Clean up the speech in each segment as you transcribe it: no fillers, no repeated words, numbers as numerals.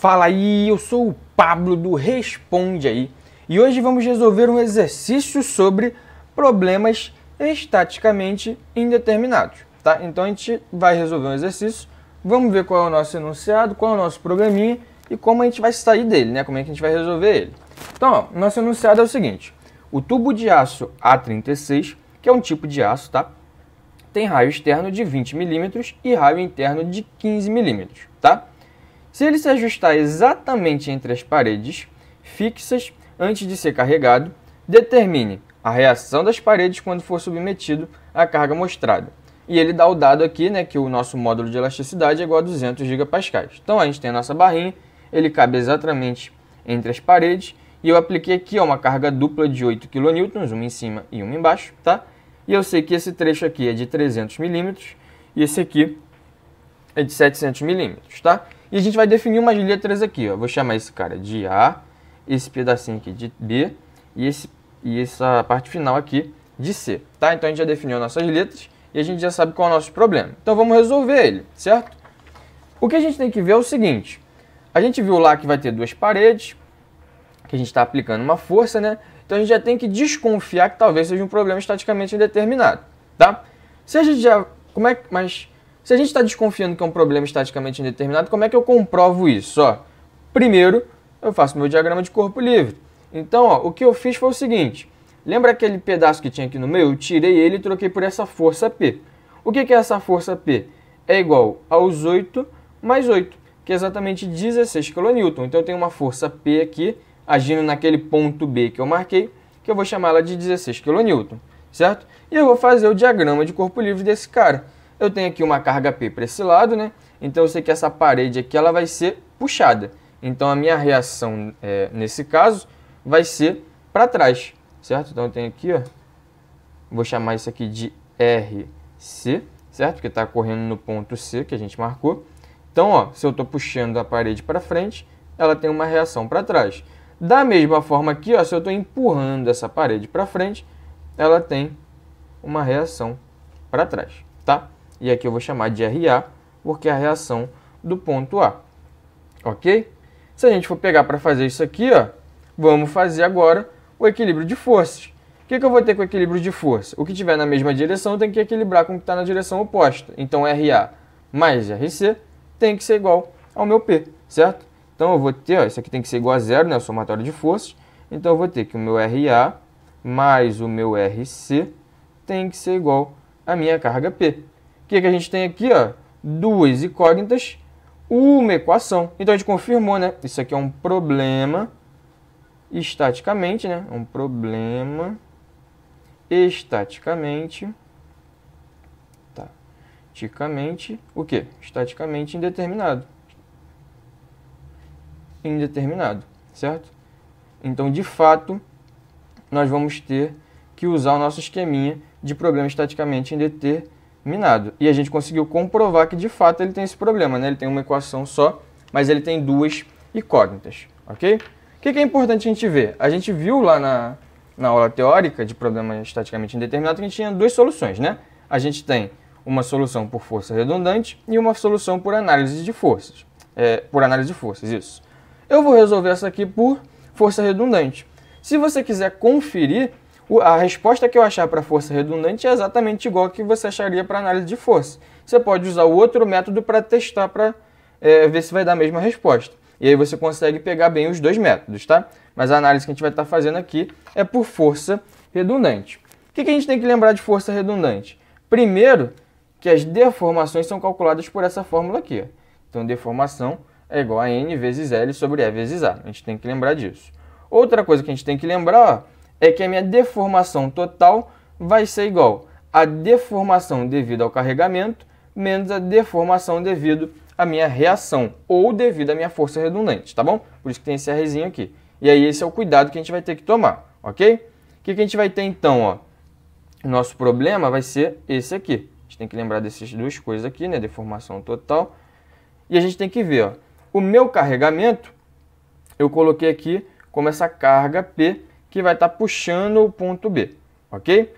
Fala aí, eu sou o Pablo do Responde Aí e hoje vamos resolver um exercício sobre problemas estaticamente indeterminados, tá? Então a gente vai resolver um exercício, vamos ver qual é o nosso enunciado, qual é o nosso programinha e como a gente vai sair dele, né? Como é que a gente vai resolver ele. Então, ó, nosso enunciado é o seguinte: o tubo de aço A36, que é um tipo de aço, tá? Tem raio externo de 20 mm e raio interno de 15 mm, tá? Se ele se ajustar exatamente entre as paredes fixas antes de ser carregado, determine a reação das paredes quando for submetido à carga mostrada. E ele dá o dado aqui, né, que o nosso módulo de elasticidade é igual a 200 GPa. Então a gente tem a nossa barrinha, ele cabe exatamente entre as paredes, e eu apliquei aqui uma carga dupla de 8 kN, uma em cima e uma embaixo, tá? E eu sei que esse trecho aqui é de 300 mm e esse aqui é de 700 mm, tá? E a gente vai definir umas letras aqui, ó. Vou chamar esse cara de A, esse pedacinho aqui de B e essa parte final aqui de C, tá? Então a gente já definiu nossas letras e a gente já sabe qual é o nosso problema. Então vamos resolver ele, certo? O que a gente tem que ver é o seguinte: a gente viu lá que vai ter duas paredes, que a gente está aplicando uma força, né? Então a gente já tem que desconfiar que talvez seja um problema estaticamente indeterminado, tá? Se a gente já... Se a gente está desconfiando que é um problema estaticamente indeterminado, como é que eu comprovo isso? Ó, primeiro, eu faço meu diagrama de corpo livre. Então, ó, o que eu fiz foi o seguinte: lembra aquele pedaço que tinha aqui no meio? Eu tirei ele e troquei por essa força P. O que é essa força P? É igual aos 8 mais 8, que é exatamente 16 kN. Então, eu tenho uma força P aqui, agindo naquele ponto B que eu marquei, que eu vou chamar ela de 16 kN, certo? E eu vou fazer o diagrama de corpo livre desse cara. Eu tenho aqui uma carga P para esse lado, né? Então eu sei que essa parede aqui ela vai ser puxada. Então a minha reação, nesse caso, vai ser para trás, certo? Então eu tenho aqui, ó, vou chamar isso aqui de RC, certo? Porque está correndo no ponto C que a gente marcou. Então, ó, se eu estou puxando a parede para frente, ela tem uma reação para trás. Da mesma forma aqui, ó, se eu estou empurrando essa parede para frente, ela tem uma reação para trás, tá? E aqui eu vou chamar de RA, porque é a reação do ponto A, ok? Se a gente for pegar para fazer isso aqui, ó, vamos fazer agora o equilíbrio de forças. O que eu vou ter com o equilíbrio de força? O que tiver na mesma direção tem que equilibrar com o que está na direção oposta. Então, RA mais RC tem que ser igual ao meu P, certo? Então, eu vou ter, ó, isso aqui tem que ser igual a zero, né, o somatório de forças. Então, eu vou ter que o meu RA mais o meu RC tem que ser igual à minha carga P. O que a gente tem aqui? Ó, duas incógnitas, uma equação. Então a gente confirmou, né? Isso aqui é um problema estaticamente, né? Um problema estaticamente. O quê? Estaticamente indeterminado. Indeterminado, certo? Então, de fato, nós vamos ter que usar o nosso esqueminha de problema estaticamente indeterminado. E a gente conseguiu comprovar que, de fato, ele tem esse problema, né? Ele tem uma equação só, mas ele tem duas incógnitas, ok? O que é importante a gente ver? A gente viu lá na aula teórica de problema estaticamente indeterminado que a gente tinha duas soluções, né? A gente tem uma solução por força redundante e uma solução por análise de forças. Isso. Eu vou resolver essa aqui por força redundante. Se você quiser conferir, a resposta que eu achar para força redundante é exatamente igual a que você acharia para análise de força. Você pode usar o outro método para testar, para ver se vai dar a mesma resposta. E aí você consegue pegar bem os dois métodos, tá? Mas a análise que a gente vai estar fazendo aqui é por força redundante. O que a gente tem que lembrar de força redundante? Primeiro, que as deformações são calculadas por essa fórmula aqui, ó. Então, deformação é igual a N vezes L sobre E vezes A. A gente tem que lembrar disso. Outra coisa que a gente tem que lembrar, ó, é que a minha deformação total vai ser igual a deformação devido ao carregamento menos a deformação devido à minha reação ou devido à minha força redundante, tá bom? Por isso que tem esse Rzinho aqui. E aí esse é o cuidado que a gente vai ter que tomar, ok? O que a gente vai ter então, ó? Nosso problema vai ser esse aqui. A gente tem que lembrar dessas duas coisas aqui, né? Deformação total. E a gente tem que ver, ó, o meu carregamento, eu coloquei aqui como essa carga P, que vai estar puxando o ponto B, ok?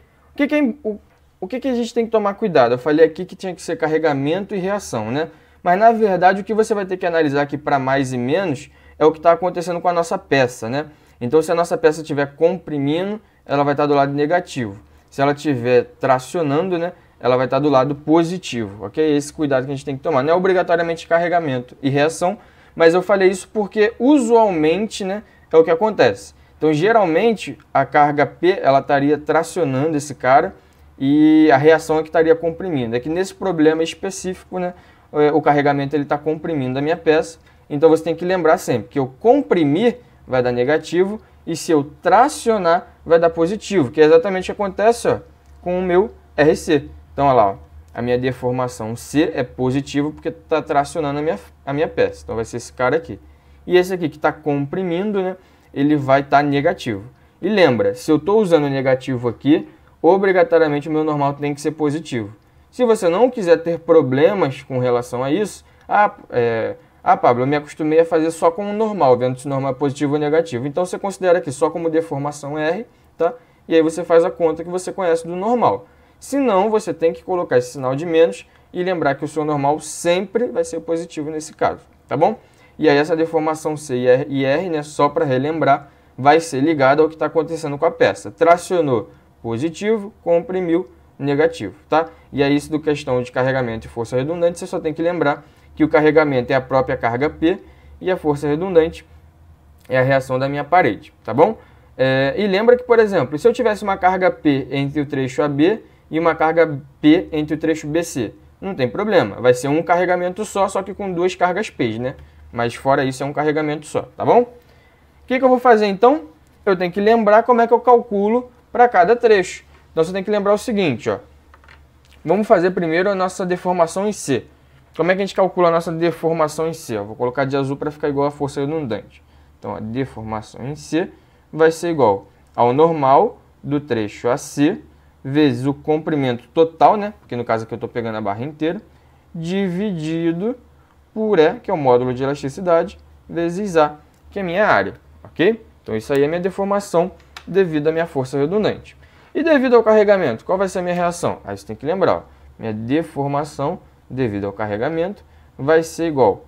O que a gente tem que tomar cuidado? Eu falei aqui que tinha que ser carregamento e reação, né? Mas, na verdade, o que você vai ter que analisar aqui para mais e menos é o que está acontecendo com a nossa peça, né? Então, se a nossa peça estiver comprimindo, ela vai estar do lado negativo. Se ela estiver tracionando, né, ela vai estar do lado positivo, ok? Esse cuidado que a gente tem que tomar. Não é obrigatoriamente carregamento e reação, mas eu falei isso porque usualmente, né, é o que acontece. Então, geralmente, a carga P ela estaria tracionando esse cara e a reação é que estaria comprimindo. É que nesse problema específico, né, o carregamento está comprimindo a minha peça. Então, você tem que lembrar sempre que eu comprimir vai dar negativo e se eu tracionar vai dar positivo, que é exatamente o que acontece, ó, com o meu RC. Então, olha lá, ó, a minha deformação C é positivo porque está tracionando a minha peça. Então, vai ser esse cara aqui. E esse aqui que está comprimindo, né, ele vai estar negativo. E lembra, se eu estou usando negativo aqui, obrigatoriamente o meu normal tem que ser positivo. Se você não quiser ter problemas com relação a isso, Pablo, eu me acostumei a fazer só com o normal, vendo se o normal é positivo ou negativo. Então, você considera aqui só como deformação R, tá? E aí você faz a conta que você conhece do normal. Se não, você tem que colocar esse sinal de menos e lembrar que o seu normal sempre vai ser positivo nesse caso, tá bom? E aí essa deformação C e R, né, só para relembrar, vai ser ligada ao que está acontecendo com a peça. Tracionou positivo, comprimiu negativo, tá? E aí isso do questão de carregamento e força redundante, você só tem que lembrar que o carregamento é a própria carga P e a força redundante é a reação da minha parede, tá bom? E lembra que, por exemplo, se eu tivesse uma carga P entre o trecho AB e uma carga P entre o trecho BC, não tem problema, vai ser um carregamento só que com duas cargas P, né? Mas fora isso é um carregamento só, tá bom? O que eu vou fazer então? Eu tenho que lembrar como é que eu calculo para cada trecho. Então você tem que lembrar o seguinte, ó. Vamos fazer primeiro a nossa deformação em C. Como é que a gente calcula a nossa deformação em C? Vou colocar de azul para ficar igual a força redundante. Então a deformação em C vai ser igual ao normal do trecho AC vezes o comprimento total, né? Porque no caso aqui eu estou pegando a barra inteira, dividido por E, que é o módulo de elasticidade, vezes A, que é a minha área, ok? Então isso aí é minha deformação devido à minha força redundante. E devido ao carregamento, qual vai ser a minha reação? Aí você tem que lembrar, ó, minha deformação devido ao carregamento vai ser igual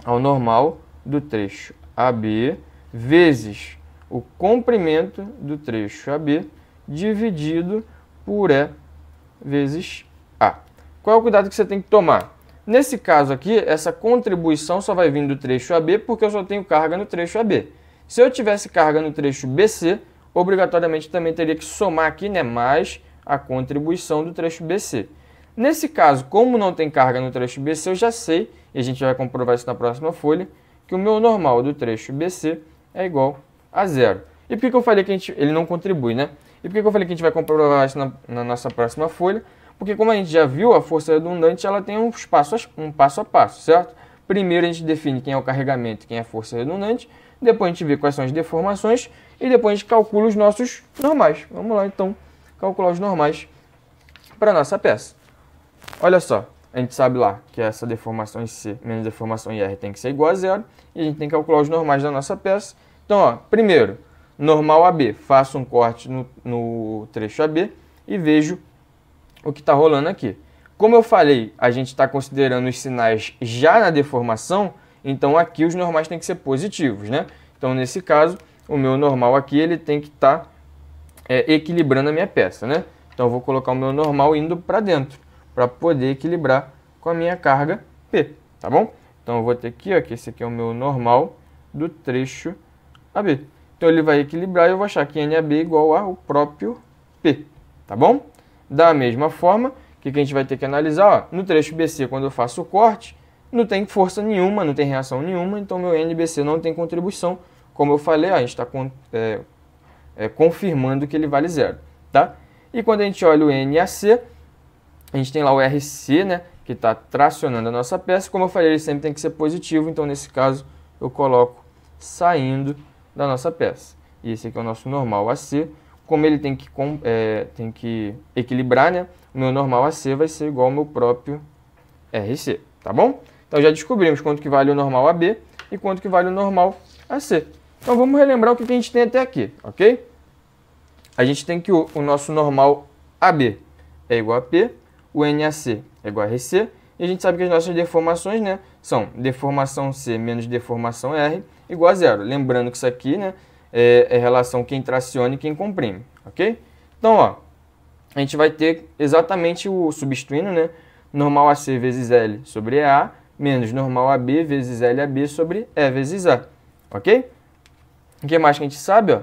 ao normal do trecho AB vezes o comprimento do trecho AB dividido por E vezes A. Qual é o cuidado que você tem que tomar? Nesse caso aqui, essa contribuição só vai vir do trecho AB porque eu só tenho carga no trecho AB. Se eu tivesse carga no trecho BC, obrigatoriamente também teria que somar aqui, né, mais a contribuição do trecho BC. Nesse caso, como não tem carga no trecho BC, eu já sei, e a gente vai comprovar isso na próxima folha, que o meu normal do trecho BC é igual a zero. E por que eu falei que ele não contribui, né? E por que eu falei que a gente vai comprovar isso na nossa próxima folha? Porque como a gente já viu, a força redundante ela tem um passo a passo, certo? Primeiro a gente define quem é o carregamento e quem é a força redundante, depois a gente vê quais são as deformações e depois a gente calcula os nossos normais. Vamos lá então calcular os normais para a nossa peça. Olha só, a gente sabe lá que essa deformação em C menos deformação em R tem que ser igual a zero e a gente tem que calcular os normais da nossa peça. Então, ó, primeiro, normal AB, faço um corte no trecho AB e vejo o que está rolando aqui. Como eu falei, a gente está considerando os sinais já na deformação, então aqui os normais têm que ser positivos, né? Então, nesse caso, o meu normal aqui ele tem que estar equilibrando a minha peça, né? Então, eu vou colocar o meu normal indo para dentro, para poder equilibrar com a minha carga P, tá bom? Então, eu vou ter aqui, ó, que esse aqui é o meu normal do trecho AB. Então, ele vai equilibrar e eu vou achar que NAB é igual ao próprio P, tá bom? Da mesma forma, o que a gente vai ter que analisar? Ó, no trecho BC, quando eu faço o corte, não tem força nenhuma, não tem reação nenhuma, então meu NBC não tem contribuição. Como eu falei, ó, a gente está confirmando que ele vale zero, tá? E quando a gente olha o NAC, a gente tem lá o RC, né, que está tracionando a nossa peça. Como eu falei, ele sempre tem que ser positivo, então nesse caso eu coloco saindo da nossa peça. E esse aqui é o nosso normal AC. Como ele tem que equilibrar, né, o meu normal AC vai ser igual ao meu próprio RC, tá bom? Então já descobrimos quanto que vale o normal AB e quanto que vale o normal AC. Então vamos relembrar o que a gente tem até aqui, ok? A gente tem que o nosso normal AB é igual a P, o NAC é igual a RC E a gente sabe que as nossas deformações, né, são deformação C menos deformação R igual a zero. Lembrando que isso aqui, né, é relação quem traciona e quem comprime, ok? Então, ó, a gente vai ter exatamente o substituindo, né, normal AC vezes L sobre EA menos normal AB vezes LAB sobre E vezes A, ok? O que mais que a gente sabe, ó?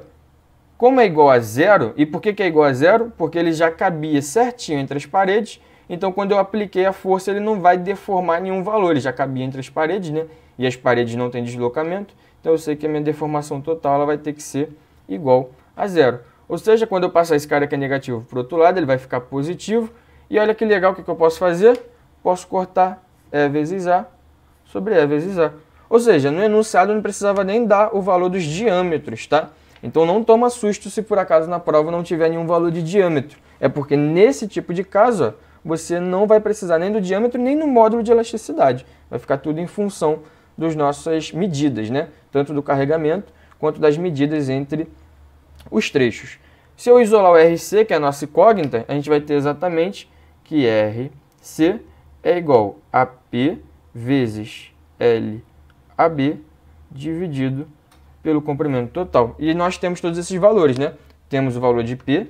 Como é igual a zero, e por que é igual a zero? Porque ele já cabia certinho entre as paredes, então quando eu apliquei a força ele não vai deformar nenhum valor, ele já cabia entre as paredes, né? E as paredes não têm deslocamento, então eu sei que a minha deformação total ela vai ter que ser igual a zero. Ou seja, quando eu passar esse cara que é negativo para o outro lado, ele vai ficar positivo, e olha que legal, o que eu posso fazer? Posso cortar E vezes A sobre E vezes A. Ou seja, no enunciado não precisava nem dar o valor dos diâmetros, tá? Então não toma susto se por acaso na prova não tiver nenhum valor de diâmetro. É porque nesse tipo de caso, ó, você não vai precisar nem do diâmetro nem no módulo de elasticidade. Vai ficar tudo em função das nossas medidas, né? Tanto do carregamento quanto das medidas entre os trechos. Se eu isolar o RC, que é a nossa incógnita, a gente vai ter exatamente que RC é igual a P vezes LAB dividido pelo comprimento total. E nós temos todos esses valores, né? Temos o valor de P,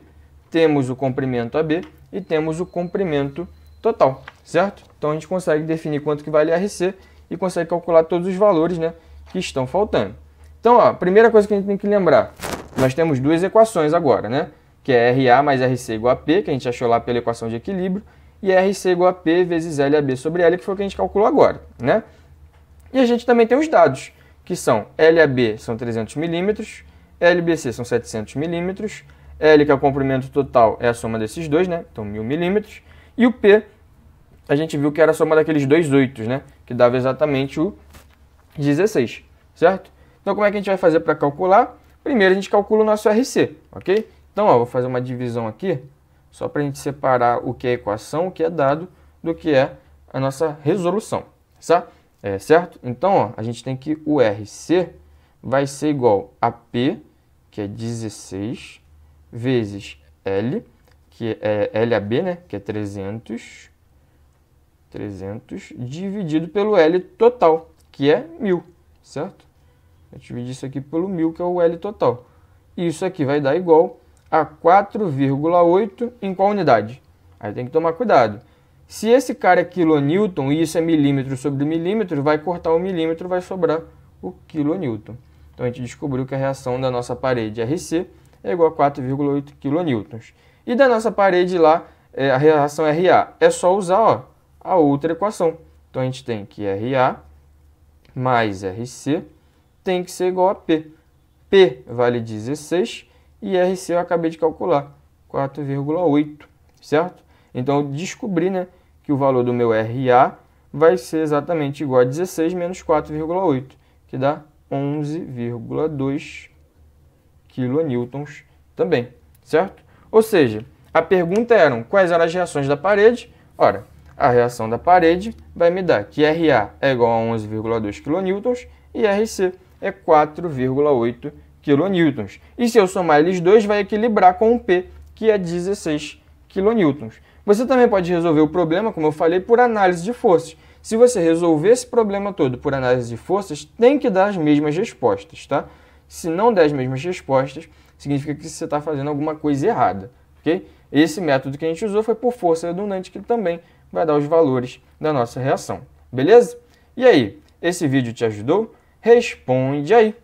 temos o comprimento AB e temos o comprimento total, certo? Então a gente consegue definir quanto que vale RC e consegue calcular todos os valores, né, que estão faltando. Então, ó, a primeira coisa que a gente tem que lembrar, nós temos duas equações agora, né? Que é RA mais RC igual a P, que a gente achou lá pela equação de equilíbrio, e RC igual a P vezes LAB sobre L, que foi o que a gente calculou agora, né? E a gente também tem os dados, que são LAB são 300 milímetros, LBC são 700 milímetros, L, que é o comprimento total, é a soma desses dois, né? Então, 1000 milímetros. E o P, a gente viu que era a soma daqueles dois oitos, né? Que dava exatamente o 16, certo? Então, como é que a gente vai fazer para calcular? Primeiro, a gente calcula o nosso RC, ok? Então, ó, vou fazer uma divisão aqui, só para a gente separar o que é equação, o que é dado, do que é a nossa resolução, certo? Certo? Então, ó, a gente tem que o RC vai ser igual a P, que é 16, vezes L, que é LAB, né, que é 300, dividido pelo L total, que é 1000, certo? Eu dividi isso aqui pelo 1000, que é o L total. E isso aqui vai dar igual a 4,8 em qual unidade? Aí tem que tomar cuidado. Se esse cara é quilonewton e isso é milímetro sobre milímetro, vai cortar o milímetro, vai sobrar o quilonewton. Então a gente descobriu que a reação da nossa parede RC é igual a 4,8 quilonewtons. E da nossa parede lá, a reação RA, é só usar, ó, a outra equação. Então a gente tem que RA mais RC tem que ser igual a P. P vale 16 e RC eu acabei de calcular, 4,8, certo? Então eu descobri, né, que o valor do meu RA vai ser exatamente igual a 16 menos 4,8, que dá 11,2 quilonewtons também, certo? Ou seja, a pergunta era quais eram as reações da parede. Ora, a reação da parede vai me dar que RA é igual a 11,2 kN e RC é 4,8 kN. E se eu somar eles dois, vai equilibrar com o P, que é 16 kN. Você também pode resolver o problema, como eu falei, por análise de forças. Se você resolver esse problema todo por análise de forças, tem que dar as mesmas respostas, tá? Se não der as mesmas respostas, significa que você está fazendo alguma coisa errada, ok? Esse método que a gente usou foi por força redundante, que também vai dar os valores da nossa reação, beleza? E aí, esse vídeo te ajudou? Responde aí!